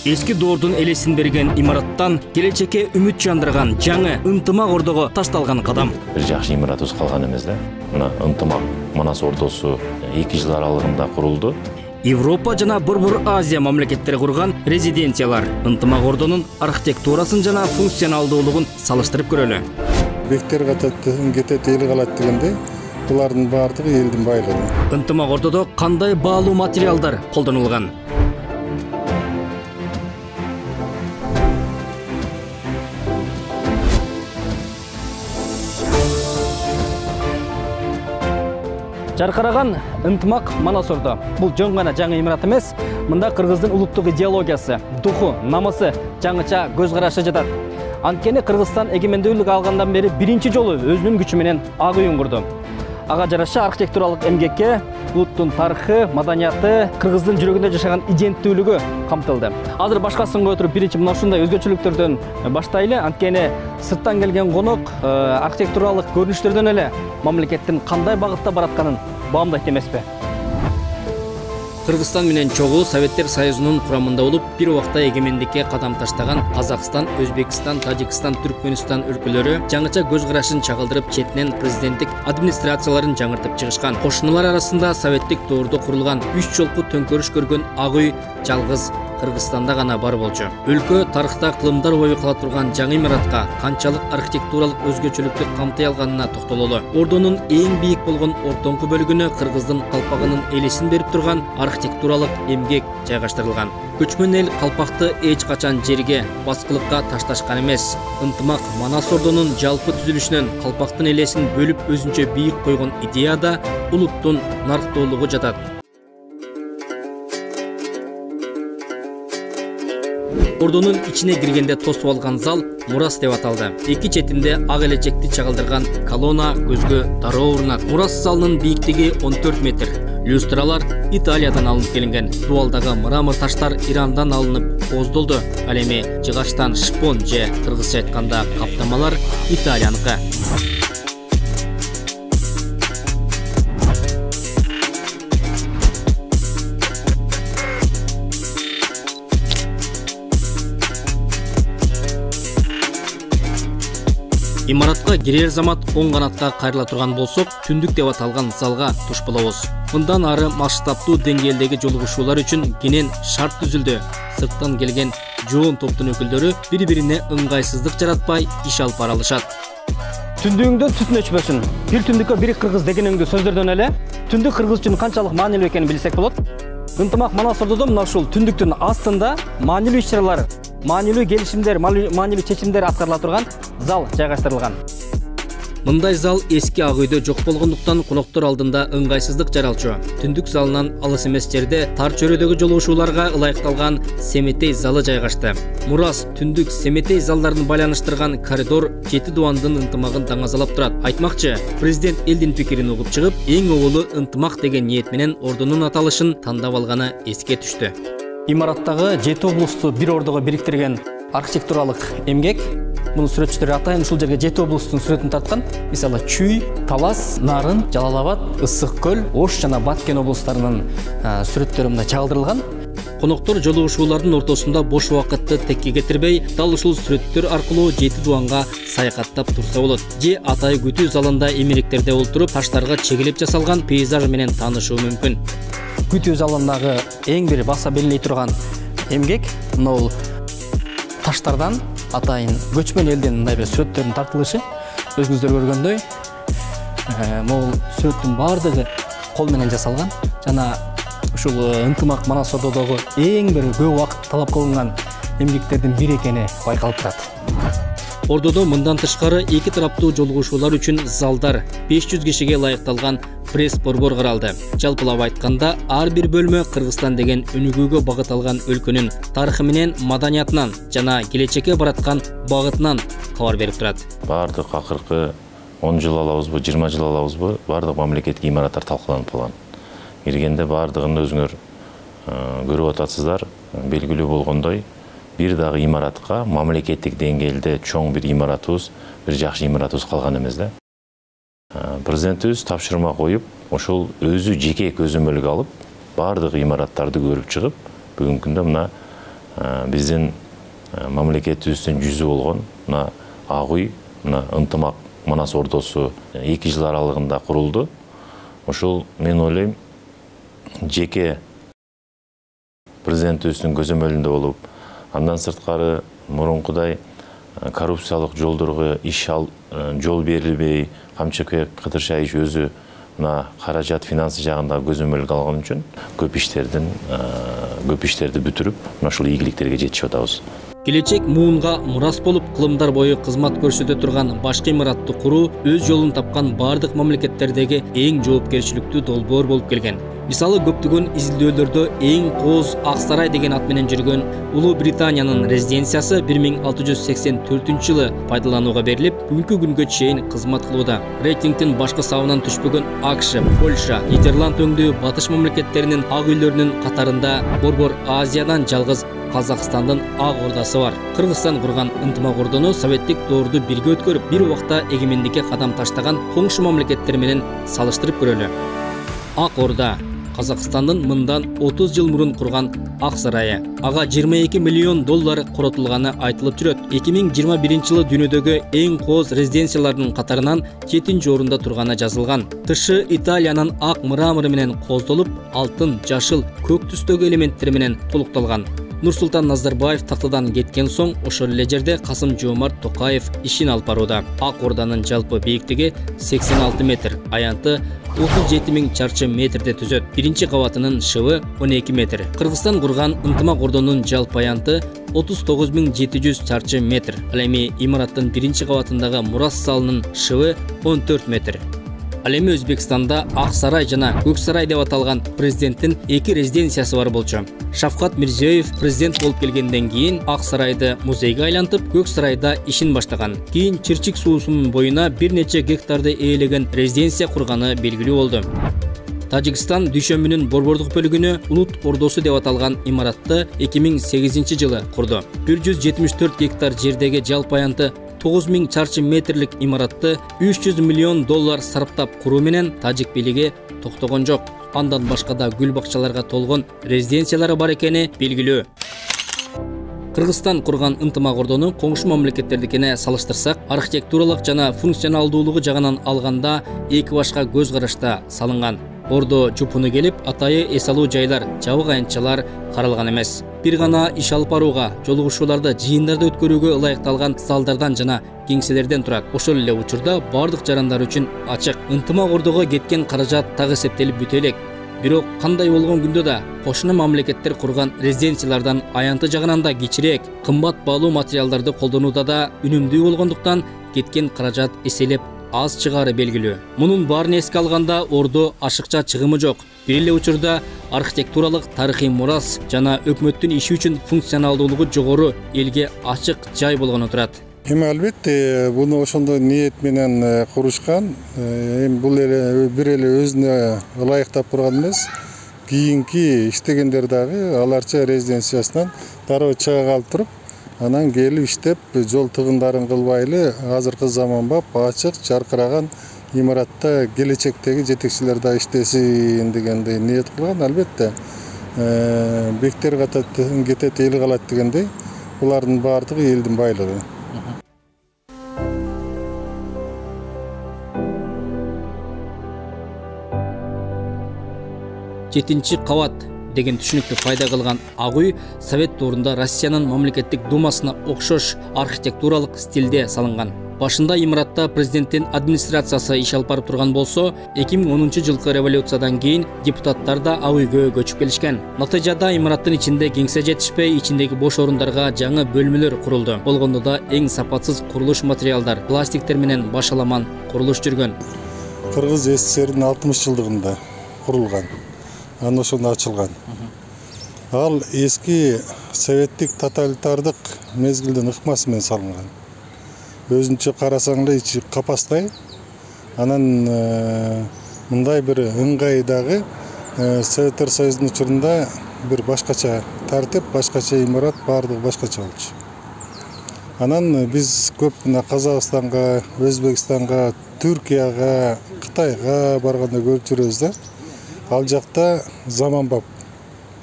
Eski доордун элесин берген имараттан келечекке үмүт жандырган жаңы ынтымак ордого ташталган кадам. Бир жакшы имаратыбыз калган эмес да. Мына ынтымак Манас ордосу 2 жыл аралыгында курулду. Европа жана Борбор Азия мамлекеттери курган резиденциялар ынтымак ордонун архитектурасын жана функционалдуулугун салыштырып көрөлү. Бектер кетет эл калат дегенде булардын баардыгы элдин байлыгы. Ынтымак ордодо кандай баалуу материалдар колдонулган? Жаркыраган ынтымак Манас ордо. Бул жөн гана жаңы имарат эмес, мында кыргыздын улуттук идеологиясы, духу, намысы, жаңыча көз карашы жатат. Анткени Кыргызстан эгемендүүлүк алгандан бери биринчи жолу өзүнүн күчү менен ак уюн курду. Ага жараша архитектуралык эмгекке улуттун тарыхы, маданияты, кыргыздын жүрөгүндө жашаган иденттүүлүгү камтылды. Азыр башкасын көтүрүп биринчи мына ушундай өзгөчөлүктөрдөн баштайлы. Анткени сырттан келген конок архитектуралык көрүнүштөрдөн эле мамлекеттин кандай багытта баратканын баамдайт эмеспи? Кыргызстан менен чогуу Советтер Союзунун курамында болуп, бир убакта эгемендикке кадам таштаган Казакстан, Өзбекстан, Тажикстан, Түркмөнстан өлкөлөрү жаңыча көз карашын чагылдырып, четинен президенттик администрацияларын жаңыртып чыгышкан. Кошуналар арасында советтик доордо курулган 3 жолку төңкөрүш көргөн ак үй жалгыз Кыргызстанда гана бар болчу. Өлкө тарыхта кылымдар бою кала турган жаңы имаратка канчалык архитектуралык өзгөчөлүктү камтай алганына токтололу. Ордонун эң бийик болгон ортоңку бөлүгүнө кыргыздын калпагынын элесин берип турган архитектуралык эмгек жайгаштырылган. Көчмөн эл калпакты эч качан жерге, баскылыкка ташташкан эмес. Ынтымак Манас ордонун жалпы түзүлүшүнөн калпактын элесин бөлүп өзүнчө бийик койгон идеяда улуттун нарктуулугу жатат. Ордонун ичине киргенде тосуп алган зал Мурас деп аталды. Эки четинде ак элечекти чагылдырган колонна көзгө дароо урунат. Мурас залынын бийиктиги 14 метр. Люстралар Италиядан алынып келинген. Дуалдагы мрамор таштар Ирандан алынып оздолду. Ал эми жыгачтан шпон же кыргызча айтканда каптамалар Италияныкы. Имаратка кирер замат оң канатка кайрыла турган болсок, түндүк деп аталган залга туш болобуз. Мындан ары масштабтуу деңгээлдеги жолугушуулар үчүн кенен шарт түзүлдү. Сырттан келген жоон топтун өкүлдөрү бири-бирине ыңгайсыздык жаратпай иш алып бара алышат. Түндүгүңдөн түтүн өчпөсүн. Бир түндүккө бир кыргыз дегенеңди сөздөрдөн эле түндүк кыргыз үчүн канчалык маанилүү экенин билсек болот. Ынтымак Манас ордодо мына ушул түндүктүн астында маанилүү иш-чаралар, маанилүү келишимдер, маанилүү чечимдер аткарыла турган зал жайгаштырылган. Мындай зал эски ак үйдө жок болгондуктан коноктор алдында ыңгайсыздык жаралчу. Түндүк залынан алыс эмес жерде тар чөйрөдөгү жолугушууларга ылайыкталган Семетей залы жайгашты. Мурас түндүк Семетей залдарын байланыштырган коридор жети дуандын ынтымагын таңазалап турат. Айтмакчы, президент элдин пикирин угуп чыгып, эң оголу ынтымак деген ниет менен ордонун аталышын тандап алганы эске түштү. Имараттагы 7 облусту бир ордого бириктирген архитектуралык эмгек. Мунун сүрөтчүлөрү атайын ушул жерге 7 облустун сүрөтүн тарткан. Мисалы Чүй, Талас, Нарын, Жалал-Абад, Ысык көл, Ош жана Баткен облустарынын сүрөттөрү мында чагылдырылган. Коноктор жолугушуулардын ортосунда бош убакытты текке кетирбей, дал ушул сүрөттөр аркылуу 7 дуанга саякаттап турса болот. Же атай күтүү залында эмеректерде олтуруп, таштарга чегилип жасалган пейзаж менен таанышуу мүмкүн. Күтүү залындагы эң бир баса белгилей турган эмгек мына таштардан атайын көчмөн элдин мындай бир сүрөттөрүнүн тартылышы. Өзүңүздөр көргөндөй, могул сүрөттүн баардыгы кол менен жасалган. Жана ушул ынтымак Манас ордодогу эң бир көп убакыт талап кылынган эмгектердин бири экени байкалып турат. Ордодо мындан тышкары эки тараптуу жолугушуулар үчүн залдар, 500 кишиге ылайыкталган пресс-борбор каралды. Жалпылап айтканда, ар бир бөлмө Кыргызстан деген өнүгүүгө багыт алган өлкөнүн тарыхы менен маданиятынан жана келечекке бараткан багытынан кабар берип турат. Бардык акыркы 10 жыл алабызбы, 20 жыл алабызбы, бардык мамлекеттик имараттар талкууланып болгон. Киргенде бардыгын өзүңөр көрүп атасыздар, белгилүү болгондой, бир дагы имаратка мамлекеттик деңгээлде чоң бир имаратыбыз, бир жакшы имаратыбыз калган эмес да. Президентибиз тапшырма коюп, ошол өзү жеке көзөмөлгө алып, бардык имараттарды көрүп чыгып, бүгүнкү күндө мына биздин мамлекетибиздин жүзү болгон мына Ак үй, мына ынтымак Манас ордосу 2 жыл аралыгында курулду. Ошол мен ойлойм жеке президентибиздин көзөмөлүндө болуп, андан сырткары мурункудай коррупциялык жолдорго жол берилбей, Камчыбек Кыдыршаевич өзү мына каражат финансы жагында көзөмөлгө алган үчүн көп иштерди бүтүрүп, мына ушул ийгиликтерге жетишип атабыз. Келечек муунга мурас болуп, кылымдар бою кызмат көрсөтө турган башкы имаратты куруу өз жолун тапкан бардык мамлекеттердеги эң жоопкерчиликтүү долбоор болуп келген. Мисалы, көптөгөн изилдөөлөрдө эң кооз Ак сарай деген ат менен жүргөн Улуу Британиянын резиденциясы 1684-жылы пайдаланууга берилип, бүгүнкү күнгө чейин кызмат кылууда. Рейтингдин башкы сабынан түшпөгөн АКШ, Польша, Нидерланд өңдүү батыш мамлекеттеринин ак үйлөрүнүн катарында Борбор Азиядан жалгыз Казакстандын Ак Ордасы бар. Кыргызстан курган ынтымак ордону советтик доорду бирге өткөрүп, бир убакта эгемендикке кадам таштаган коңшу мамлекеттер менен салыштырып көрөлү. Ак Орда Казакстандын мындан 30 жыл мурун курган Ак сарайы. Ага 22 миллион доллар коротулганы айтылып жүрөт. 2021-жылы дүйнөдөгү эң кооз резиденциялардын катарынан 7-нчи орунда турганы жазылган. Тышы Италиянын ак мрамору менен коздолуп, алтын, жашыл, көк түстөгү элементтер менен толукталган. Нурсултан Назарбаев тактадан кеткен соң, ошол эле жерде Касым-Жомарт Токаев ишин алып барууда. Ак Орданын жалпы бийиктиги 86 метр, аянты 37.000 чарчы метрде түзөт. Биринчи кабатынын шыбы 12 метр. Кыргызстан курган ынтымак ордонун жалпы аянты 39.700 чарчы метр. Ал эми имараттын биринчи кабатындагы мурас залынын шыбы 14 метр. Ал эми Өзбекстанда Ак сарай жана Көк сарай деп аталган президенттин 2 резиденциясы бар болчу. Шавкат Мирзиёев президент болуп келгенден кийин Ак сарайды музейге айлантып, Көк сарайда ишин баштаган. Кийин Чырчык суусунун боюна бир нече гектарды ээлеген резиденция курганы белгилүү болду. Тажикстан дүйшөмбүнүн борбордук бөлүгүнө Улут ордосу деп аталган имаратты 2008-жылы курду. 174 гектар жердеги жалпы аянты 9000 чарчы метрлик имаратты 300 миллион доллар сарптап куруу менен тажик бийлиги токтогон жок. Андан башка да гүл бакчаларга толгон резиденциялары бар экени белгилүү. Кыргызстан курган ынтымак ордону коңшу мамлекеттердикине салыштырсак, архитектуралык жана функционалдуулугу жагынан алганда эки башка көз карашта салынган. Ордо жупуну келип, атайы эс алуу жайлар, жабык аянтчалар каралган эмес. Бир гана иш алып барууга, жолугушууларды, жыйындарды өткөрүүгө ылайыкталган залдардан жана кеңселерден турат. Ошол эле учурда бардык жарандар үчүн ачык. Ынтымак ордого кеткен каражат так эсептелип бүтө элек. Бирок кандай болгон күндө да кошуна мамлекеттер курган резиденциялардан аянты жагынан да кичирээк, кымбат баалуу материалдарды колдонууда да үнүмдүү болгондуктан кеткен каражат эселеп аз чыгары белгилүү. Мунун баарын эске алганда ордо ашыкча чыгымы жок. Бир эле учурда архитектуралык тарыхый мурас жана өкмөттүн иши үчүн функционалдуулугу жогору, элге ачык жай болгону турат. Эми албетте буну ошондой ниет менен курушкан. Эми бул эле бир эле өзүнө ылайыктап турган эмес. Кийинки иштегендер дагы аларча резиденциясынан дароо чыга калып туруп, анан келип иштеп, жол тыгындарын кылбайлы, азыркы заманбап, ачык, жаркыраган имаратта келечектеги жетекчилер да иштесин дегендей ниет кылган. Албетте бектер кетет, эл калат дегендей, булардын баардыгы элдин байлыгы. 7-нчи кабат деген түшүнүктү пайда кылган Ак үй Совет доорунда Россиянын мамлекеттик думасына окшош архитектуралык стилде салынган. Башында имаратта президенттин администрациясы иш алып барып турган болсо, 2010-жылкы революциядан кийин депутаттар да Ак үйгө көчүп келишкен. Натыйжада имараттын ичинде кеңсе жетишпей, ичиндеги бош орундарга жаңы бөлмөлөр курулду. Болгондо да эң сапатсыз курулуш материалдар, пластиктер менен башаламан курулуш жүргөн. Кыргыз СССРдин 60 жылдыгында курулган. Аны ошондо ачылган. Ал эски советтик тоталитардык мезгилдин ыкмасы менен салынган. Өзүнчө карасаң эле ичи капастай. Анан мындай бир ыңгайдагы Советтер Союзунун учурунда бир башкача тартип, башкача имарат, баардыгы башкача болчу. Анан биз көп Казакстанга, Өзбекстанга, Түркияга, Кытайга барганда көрүп жүрөбүз да. Ал жакта заманбап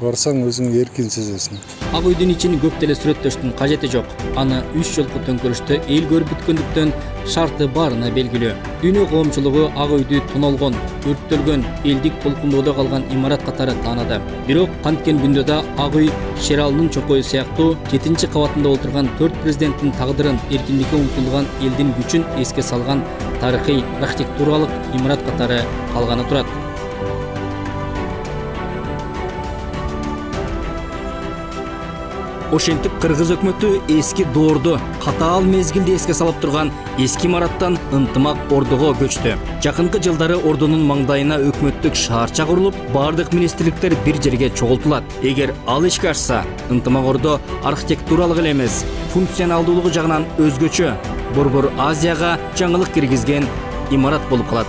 барсаң өзүң эркин сезесиң. Ак үйдүн ичин көп деле сүрөттөштүн кажети жок. Аны 3 жолку төңкөрүштө эл көрүп бүткөндүктөн шарты барына белгилүү. Дүйнө коомчулугу ак үйдү тоналгон, өрттөлгөн, элдик толкундоодо калган имарат катары тааныды. Бирок канткен күндө ак үй Шералынын чокою сыяктуу 7-чи кабатында отурган 4 президенттин тагдырын, эркиндикке умтулган элдин күчүн эске салган тарыхый архитектуралык имарат катары калганы турат. Ошентип кыргыз өкмөтү эски доорду катаал мезгилде эске салып турган эски имараттан ынтымак ордого көчтү. Жакынкы жылдары ордонун маңдайына өкмөттүк шаарча курулуп, бардык министрликтер бир жерге чогултулат. Эгер ал ишке ашса, ынтымак ордо архитектуралык эле эмес, функционалдуулугу жагынан өзгөчө, Борбор Азияга жаңылык киргизген имарат болуп калат.